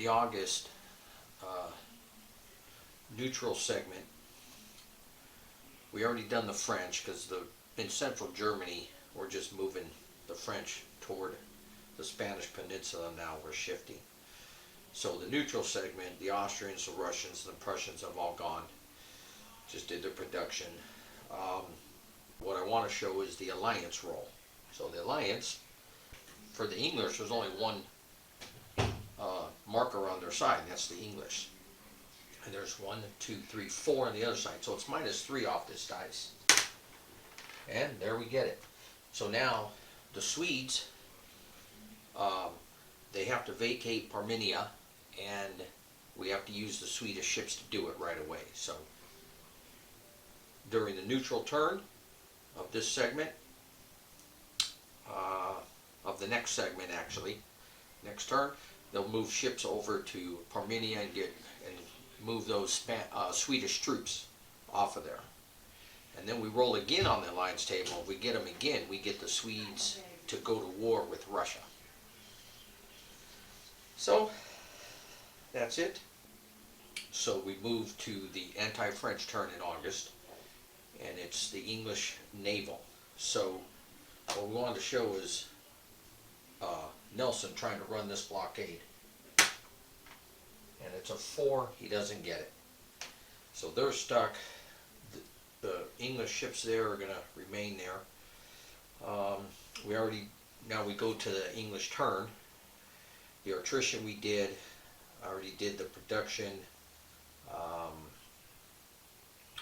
the August neutral segment, we already done the French because in central Germany we're just moving the French toward the Spanish Peninsula now. We're shifting. So the neutral segment, the Austrians, the Russians, and the Prussians have all gone. Just did their production. What I want to show is the alliance roll. So the alliance, for the English, there's only one marker on their side, and that's the English. And there's 1, 2, 3, 4 on the other side. So it's -3 off this dice. And there we get it. So now the Swedes, they have to vacate Parminia, and we have to use the Swedish ships to do it right away. So during the neutral turn of this segment, of the next segment actually, next turn, they'll move ships over to Parminia and move those Swedish troops off of there. And then we roll again on the alliance table. If we get them again, we get the Swedes to go to war with Russia. So that's it. So we move to the anti-French turn in August, and it's the English naval. So what we wanted to show is Nelson trying to run this blockade. And it's a 4, he doesn't get it. So they're stuck. The English ships there are going to remain there. Now we go to the English turn. The attrition we did, I already did the production,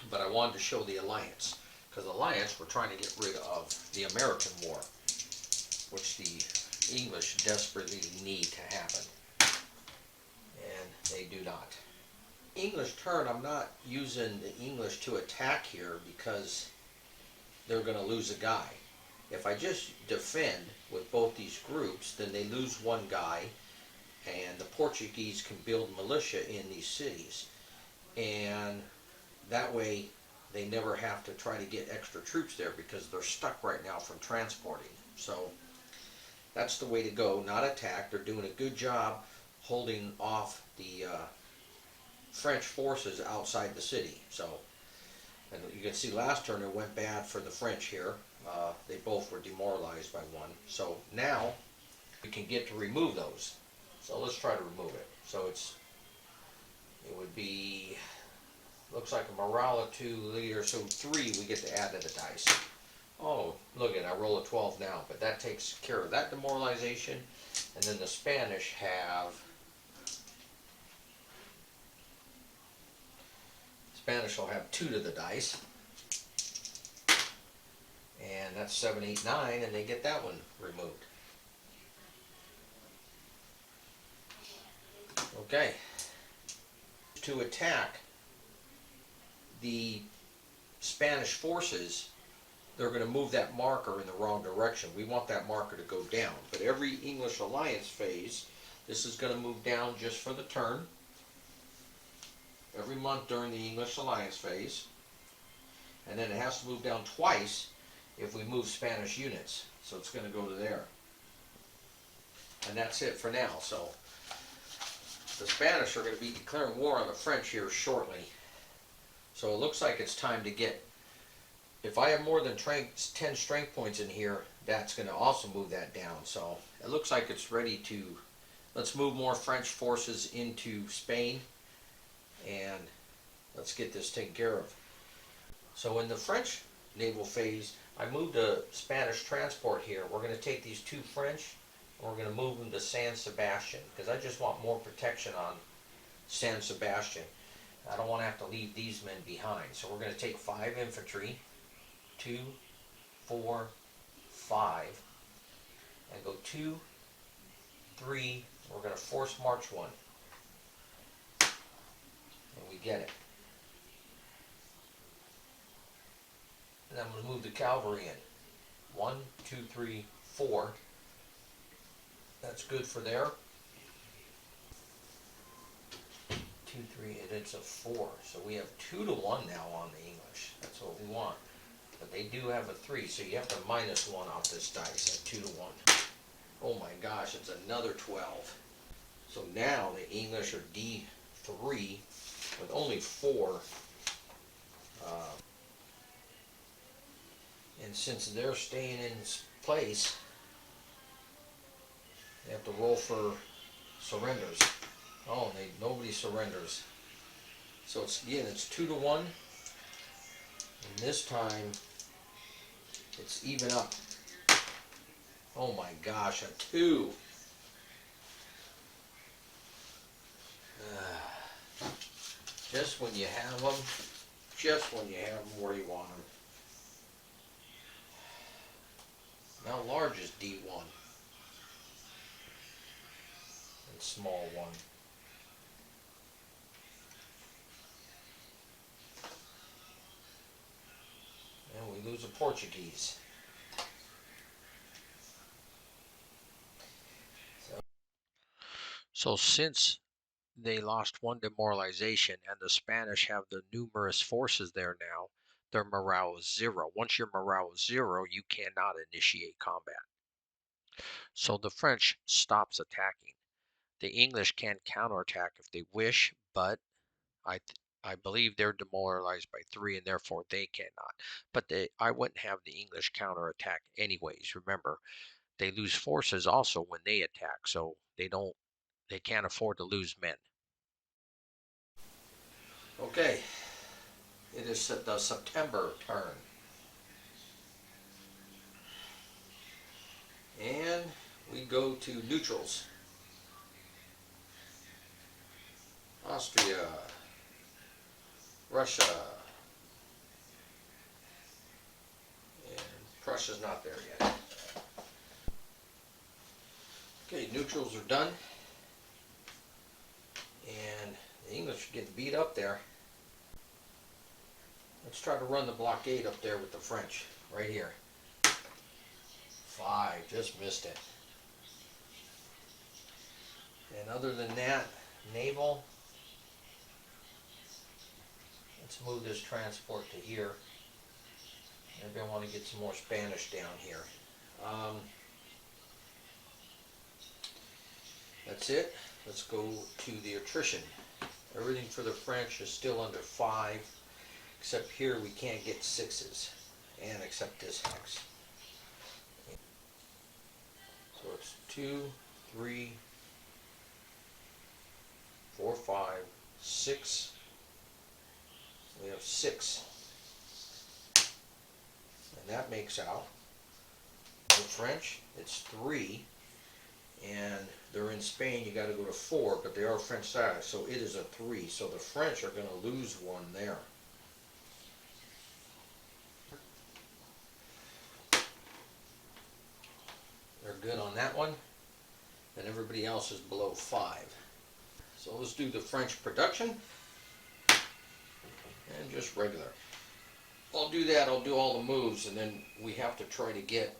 but I wanted to show the alliance, because alliance, we're trying to get rid of the American war, which the English desperately need to happen, and they do not. English turn, I'm not using the English to attack here because they're going to lose a guy. If I just defend with both these groups, then they lose one guy, and the Portuguese can build militia in these cities, and that way they never have to try to get extra troops there because they're stuck right now from transporting. So that's the way to go, not attack. They're doing a good job holding off the French forces outside the city. So, and you can see last turn it went bad for the French here. They both were demoralized by 1. So now we can get to remove those. So let's try to remove it. So it would be, looks like a morale of 2 leader, so 3 we get to add to the dice. Oh, look at it, I roll a 12 now, but that takes care of that demoralization. And then the Spanish have, Spanish will have 2 to the dice. And that's 7, 8, 9, and they get that one removed. Okay. To attack the Spanish forces, they're going to move that marker in the wrong direction. We want that marker to go down. But every English alliance phase, this is going to move down just for the turn. Every month during the English alliance phase. And then it has to move down twice if we move Spanish units. So it's going to go to there. And that's it for now. So the Spanish are going to be declaring war on the French here shortly. So it looks like it's time to get, if I have more than 10 strength points in here, that's going to also move that down. So it looks like it's ready to, let's move more French forces into Spain, and let's get this taken care of. So in the French naval phase, I moved a Spanish transport here. We're going to take these 2 French, and we're going to move them to San Sebastian, because I just want more protection on San Sebastian. I don't want to have to leave these men behind. So we're going to take 5 infantry, 2, 4, 5, and go 2, 3, we're going to force march 1. And we get it. And I'm going to move the cavalry in. 1, 2, 3, 4. That's good for there. 2, 3, and it's a 4. So we have 2 to 1 now on the English. That's what we want. But they do have a 3, so you have to minus 1 off this dice at 2 to 1. Oh my gosh, it's another 12. So now the English are D3 with only 4. And since they're staying in place, they have to roll for surrenders. Oh, nobody surrenders. So it's 2-1. And this time it's even up. Oh my gosh, a 2. Just when you have them, just when you have them where you want them. Now large is D1 and small 1. And we lose a Portuguese. So since they lost 1 demoralization and the Spanish have the numerous forces there now, their morale is 0. Once your morale is 0, you cannot initiate combat. So the French stops attacking. The English can counterattack if they wish, but I believe they're demoralized by 3 and therefore they cannot. But I wouldn't have the English counterattack anyways. Remember, they lose forces also when they attack, so they can't afford to lose men. Okay, it is the September turn. And we go to neutrals. Austria, Russia, and Prussia's not there yet. Okay, neutrals are done. And the English are getting beat up there. Let's try to run the blockade up there with the French, right here. 5, just missed it. And other than that, naval, let's move this transport to here. Maybe I want to get some more Spanish down here. That's it. Let's go to the attrition. Everything for the French is still under 5, except here we can't get 6s, and except this hex. So it's 2, 3, 4, 5, 6. We have 6. And that makes out the French, it's 3. And they're in Spain, you got to go to 4, but they are French side, so it is a 3. So the French are going to lose 1 there. They're good on that one, and everybody else is below 5. So let's do the French production, and just regular. I'll do that, I'll do all the moves, and then we have to try to get,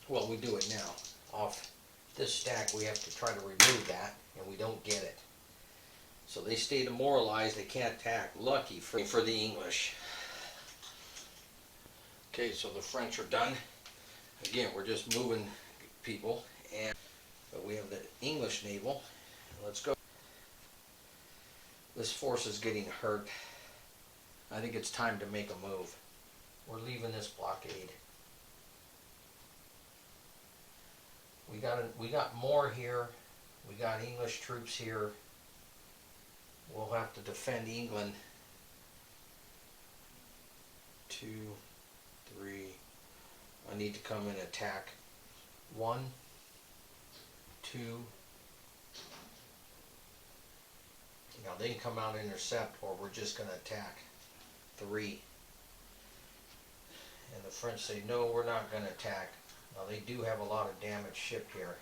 well, we do it now. Off this stack, we have to try to remove that, and we don't get it. So they stay demoralized, they can't attack. Lucky for the English. Okay, so the French are done. Again, we're just moving people, but we have the English naval. Let's go. This force is getting hurt. I think it's time to make a move. We're leaving this blockade. We got more here. We got English troops here. We'll have to defend England. 2, 3. I need to come and attack. 1, 2. Now they can come out and intercept, or we're just going to attack. 3. And the French say, no, we're not going to attack. Now they do have a lot of damaged ship here.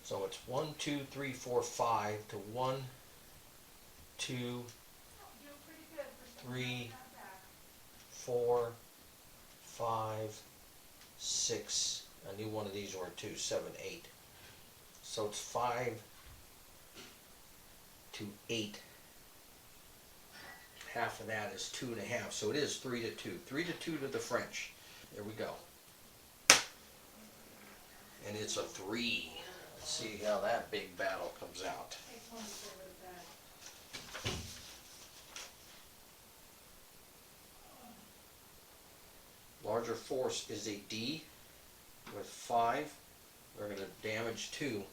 So it's 1, 2, 3, 4, 5 to 1, 2, 3, 4, 5, 6. I knew one of these were 2, 7, 8. So it's 5 to 8. half of that is 2.5, so it is 3-2. 3-2 to the French. There we go. And it's a 3. Let's see how that big battle comes out. Larger force is a D with 5. They're going to damage 2.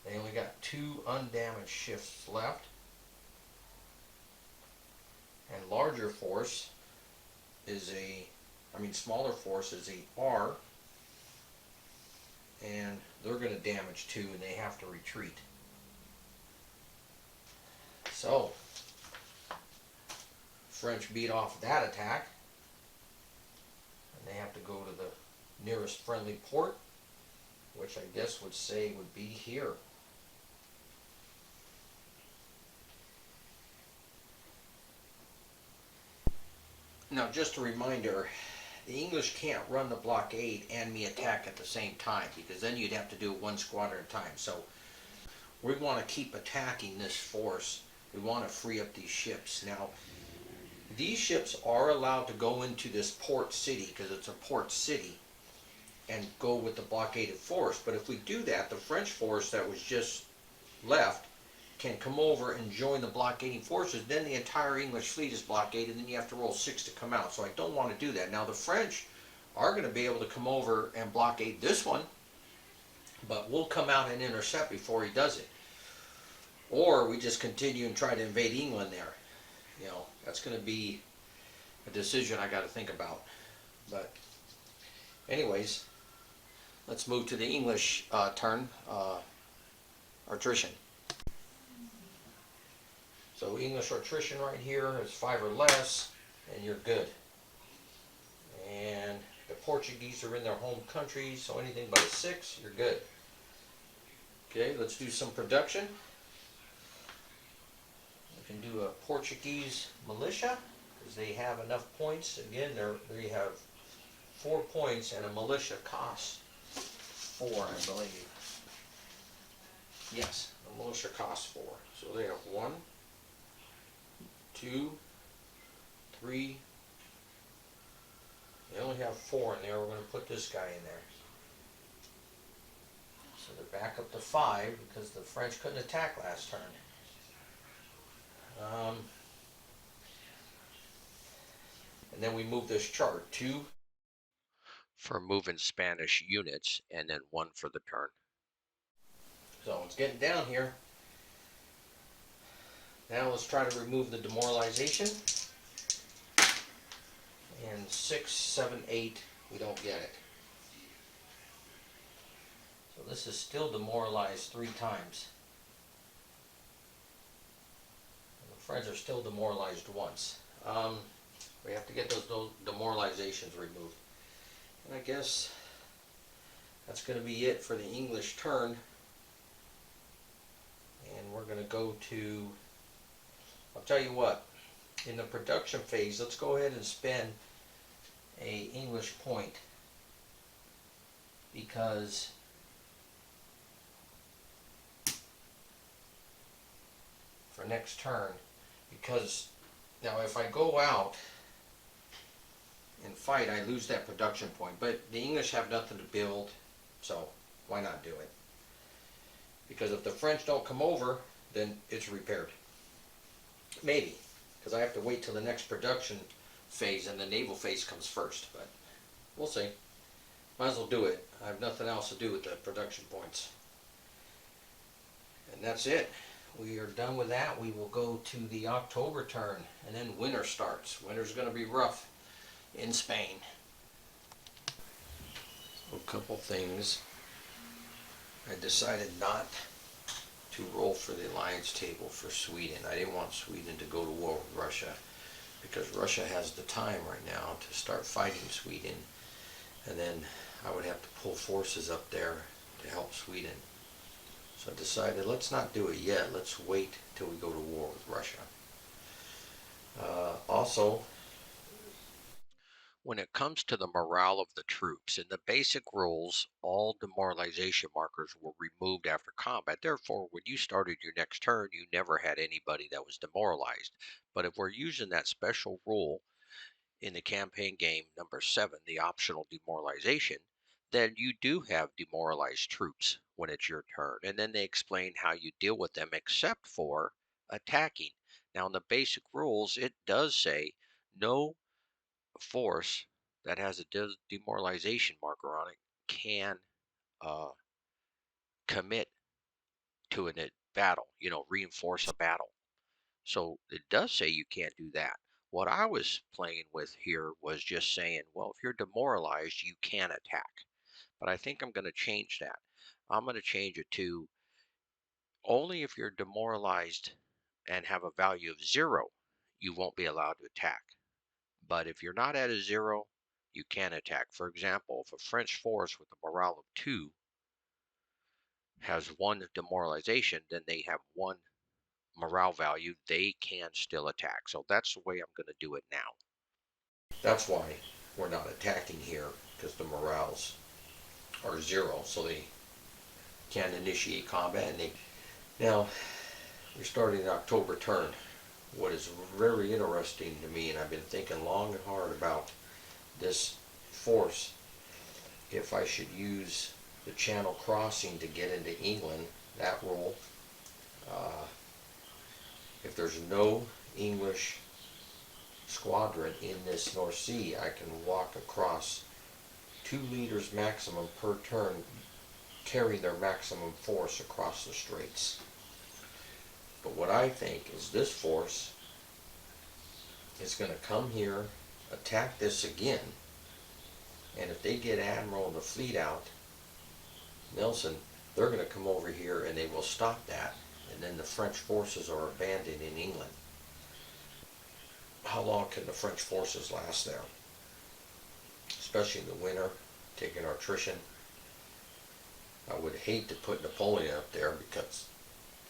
They only got 2 undamaged shifts left. And larger force is smaller force is a R. And they're going to damage 2 and they have to retreat. So, French beat off that attack. And they have to go to the nearest friendly port, which I guess would be here. Now, just a reminder, the English can't run the blockade and me attack at the same time, because then you'd have to do it one squadron at a time. So we want to keep attacking this force. We want to free up these ships. Now, these ships are allowed to go into this port city, because it's a port city, and go with the blockaded force. But if we do that, the French force that was just left can come over and join the blockading forces. Then the entire English fleet is blockaded, and then you have to roll 6 to come out. So I don't want to do that. Now the French are going to be able to come over and blockade this one, but we'll come out and intercept before he does it. Or we just continue and try to invade England there. You know, that's going to be a decision I got to think about. But anyways, let's move to the English turn, attrition. So English attrition right here is 5 or less, and you're good. And the Portuguese are in their home country, so anything but a 6, you're good. Okay, let's do some production. We can do a Portuguese militia, because they have enough points. Again, they have 4 points, and a militia costs 4, I believe. Yes, a militia costs 4. So they have 1, 2, 3. They only have 4 in there. We're going to put this guy in there. So they're back up to 5 because the French couldn't attack last turn. And then we move this chart. 2 for moving Spanish units, and then 1 for the turn. So it's getting down here. Now let's try to remove the demoralization. And 6, 7, 8, we don't get it. So this is still demoralized 3 times. And the French are still demoralized once. We have to get those demoralizations removed. And I guess that's going to be it for the English turn. And we're going to go to, I'll tell you what, in the production phase, let's go ahead and spend a English point, because for next turn, because now if I go out and fight, I lose that production point, but the English have nothing to build, so why not do it? Because if the French don't come over, then it's repaired. Maybe, because I have to wait till the next production phase, and the naval phase comes first, but we'll see. Might as well do it. I have nothing else to do with the production points. And that's it. We are done with that. We will go to the October turn, and then winter starts. Winter's going to be rough in Spain. So a couple things. I decided not to roll for the alliance table for Sweden. I didn't want Sweden to go to war with Russia, because Russia has the time right now to start fighting Sweden, and then I would have to pull forces up there to help Sweden. So I decided, let's not do it yet. Let's wait till we go to war with Russia. Also, When it comes to the morale of the troops, in the basic rules, all demoralization markers were removed after combat. Therefore, when you started your next turn, you never had anybody that was demoralized. But if we're using that special rule in the campaign game number 7, the optional demoralization, then you do have demoralized troops when it's your turn. And then they explain how you deal with them except for attacking. Now, in the basic rules, it does say no force that has a demoralization marker on it can uh, commit to a battle, reinforce a battle. So it does say you can't do that. What I was playing with here was just saying, well, if you're demoralized, you can attack. But I think I'm going to change that. I'm going to change it to only if you're demoralized and have a value of 0, you won't be allowed to attack. But if you're not at a 0, you can attack. For example, if a French force with a morale of 2 has 1 demoralization, then they have 1 morale value. They can still attack. So that's the way I'm going to do it now. That's why we're not attacking here, because the morales are 0, so they can initiate combat. Now, we're starting the October turn. What is very interesting to me, and I've been thinking long and hard about this force, if I should use the Channel crossing to get into England, that rule, if there's no English squadron in this North Sea, I can walk across 2 liters maximum per turn, carry their maximum force across the straits. But what I think is this force is going to come here, attack this again, and if they get Admiral and the fleet out, Nelson, they're going to come over here and they will stop that, and then the French forces are abandoned in England. How long can the French forces last there? Especially in the winter, taking our attrition. I would hate to put Napoleon up there because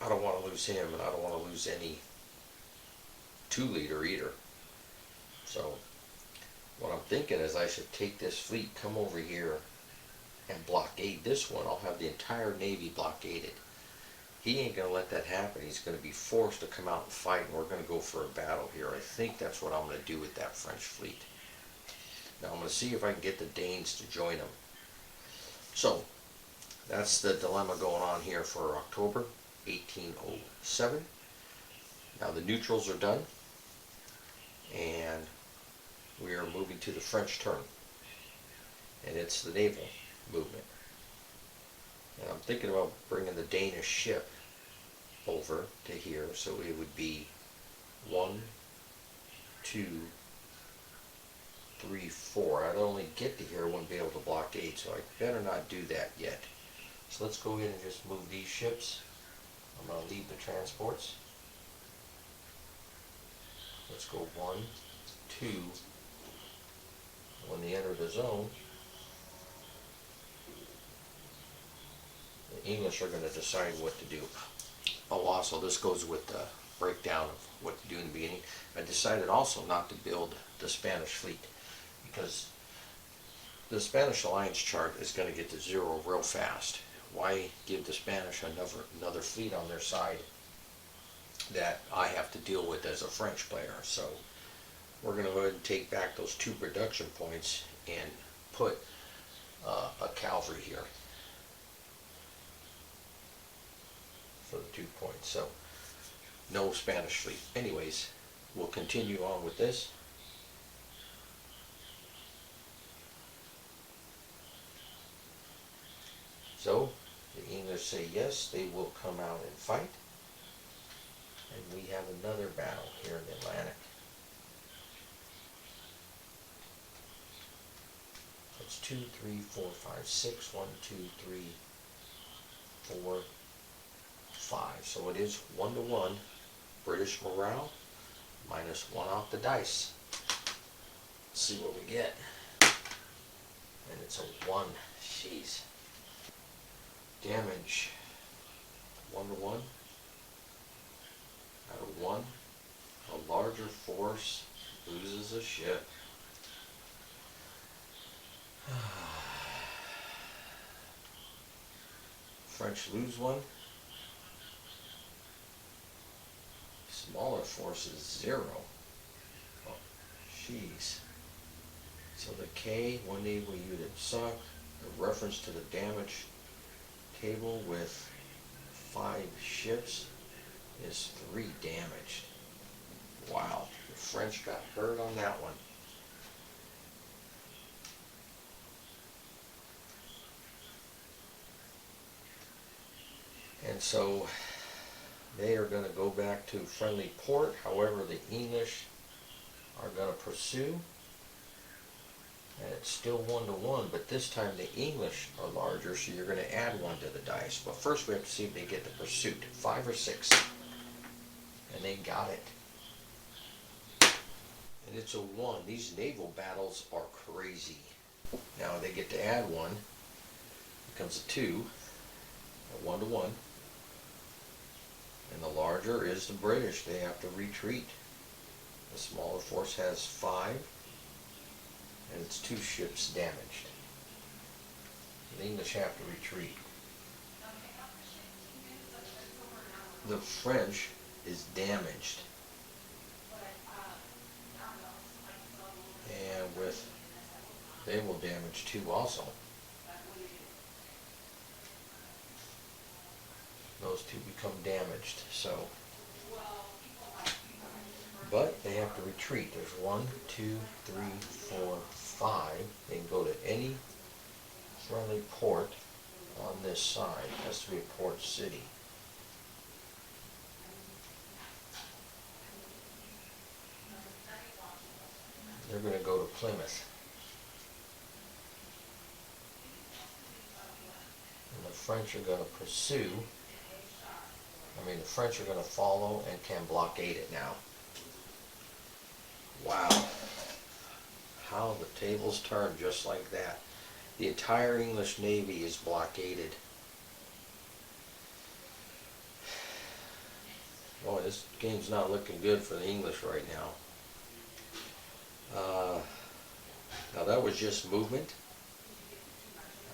I don't want to lose him, and I don't want to lose any 2-liter either. So what I'm thinking is I should take this fleet, come over here, and blockade this one. I'll have the entire Navy blockaded. He ain't going to let that happen. He's going to be forced to come out and fight, and we're going to go for a battle here. I think that's what I'm going to do with that French fleet. Now I'm going to see if I can get the Danes to join them. So that's the dilemma going on here for October 1807. Now the neutrals are done, and we are moving to the French turn, and it's the naval movement. And I'm thinking about bringing the Danish ship over to here, so it would be 1, 2, 3, 4. I'd only get to here, wouldn't be able to blockade, so I better not do that yet. So let's go ahead and just move these ships. I'm going to leave the transports. Let's go 1, 2. When they enter the zone, the English are going to decide what to do. Oh, also, this goes with the breakdown of what to do in the beginning. I decided also not to build the Spanish fleet because the Spanish alliance chart is going to get to 0 real fast. Why give the Spanish another fleet on their side that I have to deal with as a French player? So we're going to go ahead and take back those 2 production points and put a cavalry here for the 2 points. So no Spanish fleet. Anyways, we'll continue on with this. So the English say yes, they will come out and fight. And we have another battle here in the Atlantic. It's 2, 3, 4, 5, 6. 1, 2, 3, 4, 5. So it is 1 to 1. British morale -1 off the dice. Let's see what we get. And it's a 1. Jeez. Damage 1 to 1. Out of 1, a larger force loses a ship. French lose one. Smaller forces 0. Oh, jeez. So the K, one naval unit sunk. A reference to the damage table with 5 ships is 3 damaged. Wow, the French got hurt on that one. And so they are going to go back to friendly port. However, the English are going to pursue. And it's still 1-1, but this time the English are larger, so you're going to add 1 to the dice. But first we have to see if they get the pursuit. 5 or 6. And they got it. And it's a 1. These naval battles are crazy. Now they get to add 1. Becomes a 2. A 1-1. And the larger is the British. They have to retreat. The smaller force has 5. And it's 2 ships damaged. The English have to retreat. The French is damaged. And they will damage 2 also. Those 2 become damaged, so. But they have to retreat. There's 1, 2, 3, 4, 5. They can go to any friendly port on this side. It has to be a port city. They're going to go to Plymouth. And the French are going to pursue. The French are going to follow and can blockade it now. Wow. How the tables turn just like that. The entire English Navy is blockaded. Boy, this game's not looking good for the English right now. Now that was just movement.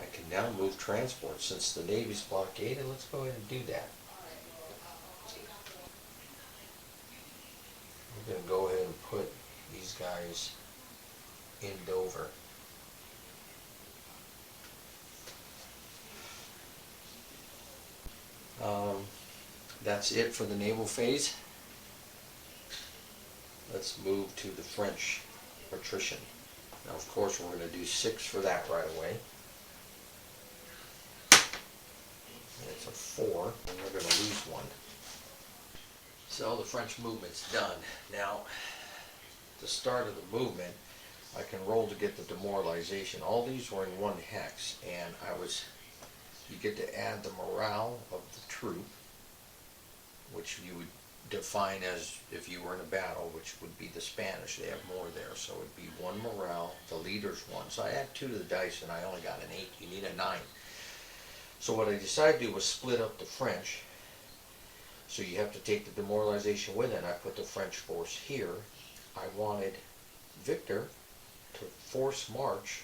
I can now move transport. Since the Navy's blockaded, let's go ahead and do that. We're going to go ahead and put these guys in Dover. That's it for the naval phase. Let's move to the French attrition. Now, of course, we're going to do 6 for that right away. And it's a 4, and we're going to lose 1. So the French movement's done. Now, the start of the movement, I can roll to get the demoralization. All these were in 1 hex, and you get to add the morale of the troop, which you would define as if you were in a battle, which would be the Spanish. They have more there, so it would be 1 morale, the leader's 1. So I add 2 to the dice, and I only got an 8. You need a 9. So what I decided to do was split up the French. So you have to take the demoralization with it. I put the French force here. I wanted Victor to force march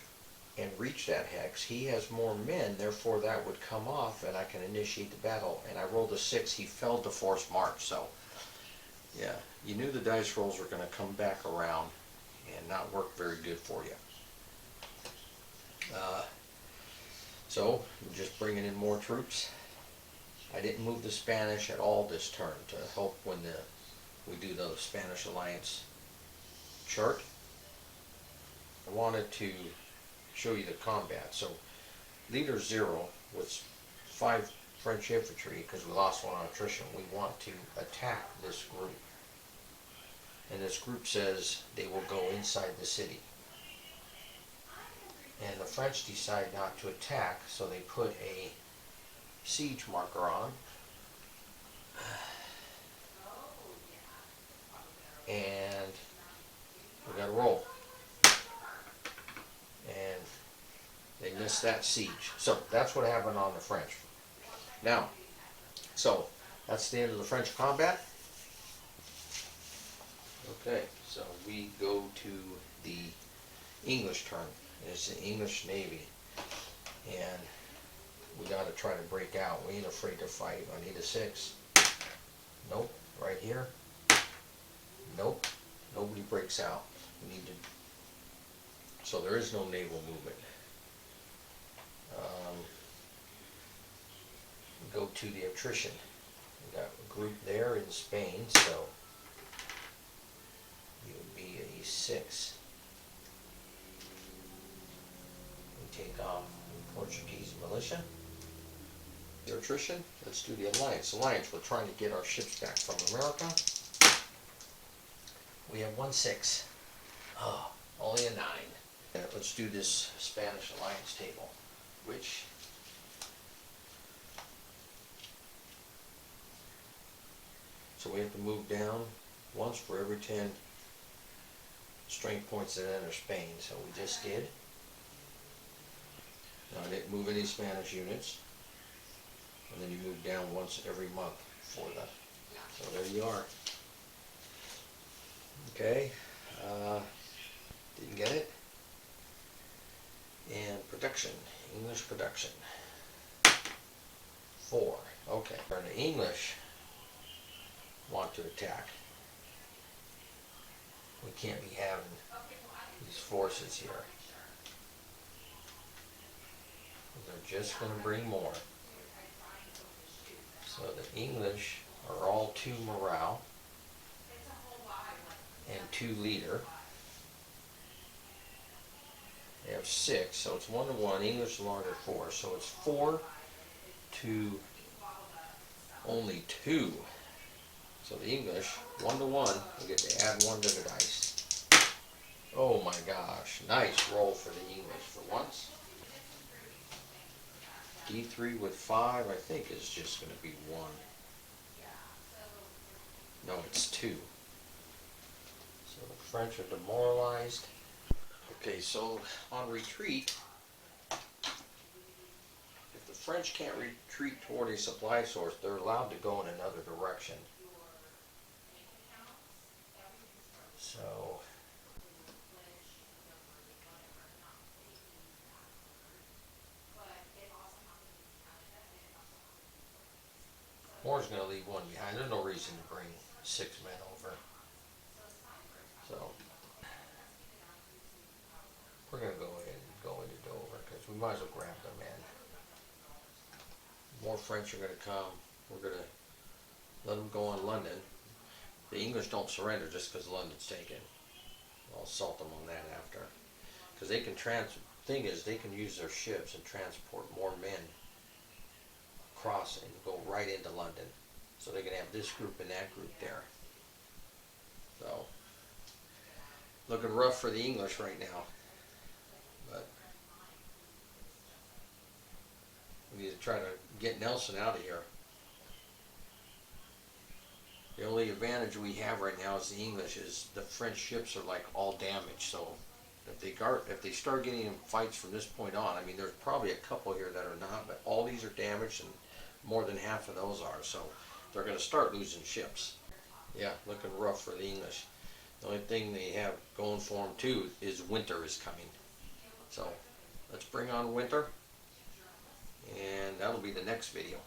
and reach that hex. He has more men, therefore that would come off and I can initiate the battle. And I rolled a 6. He failed to force march. So yeah, you knew the dice rolls were going to come back around and not work very good for you. So I'm just bringing in more troops. I didn't move the Spanish at all this turn to help when we do the Spanish alliance chart. I wanted to show you the combat. So leader 0 with 5 French infantry, because we lost 1 on attrition. We want to attack this group. And this group says they will go inside the city. And the French decide not to attack, so they put a siege marker on. And we got to roll. And they missed that siege. So that's what happened on the French. Now, so that's the end of the French combat. Okay, so we go to the English turn. It's the English Navy, and we got to try to break out. We ain't afraid to fight. I need a 6. Nope. Right here. Nope. Nobody breaks out. We need to. So there is no naval movement. Go to the attrition. We got a group there in Spain, so you would be a 6. We take off Portuguese militia. The attrition. Let's do the alliance. Alliance. We're trying to get our ships back from America. We have 1 6. Oh, only a 9. Let's do this Spanish alliance table, which so we have to move down once for every 10 strength points that enter Spain. So we just did. Now I didn't move any Spanish units. And then you move down once every month for the. So there you are. Okay. Didn't get it. And production. English production. 4. Okay. And the English want to attack. We can't be having these forces here. They're just going to bring more. So the English are all 2 morale and 2 leader. They have 6, so it's 1 to 1. English larger 4, so it's 4 to only 2. So the English 1 to 1. We get to add 1 to the dice. Oh my gosh! Nice roll for the English for once. D3 with 5, I think, is just going to be 1. No, it's 2. So the French are demoralized. Okay, so on retreat, if the French can't retreat toward a supply source, they're allowed to go in another direction. So Moore's going to leave 1 behind. There's no reason to bring 6 men over. So we're going to go ahead and go into Dover because we might as well grab them in. More French are going to come. We're going to let them go on London. The English don't surrender just because London's taken. I'll assault them on that after. Because they can thing is, they can use their ships and transport more men across and go right into London. So they can have this group and that group there. So, looking rough for the English right now. But we need to try to get Nelson out of here. The only advantage we have right now as the English is the French ships are like all damaged. So if they start getting in fights from this point on, I mean, there's probably a couple here that are not, but all these are damaged and more than half of those are. So they're going to start losing ships. Yeah, looking rough for the English. The only thing they have going for them too is winter is coming. So let's bring on winter, and that'll be the next video.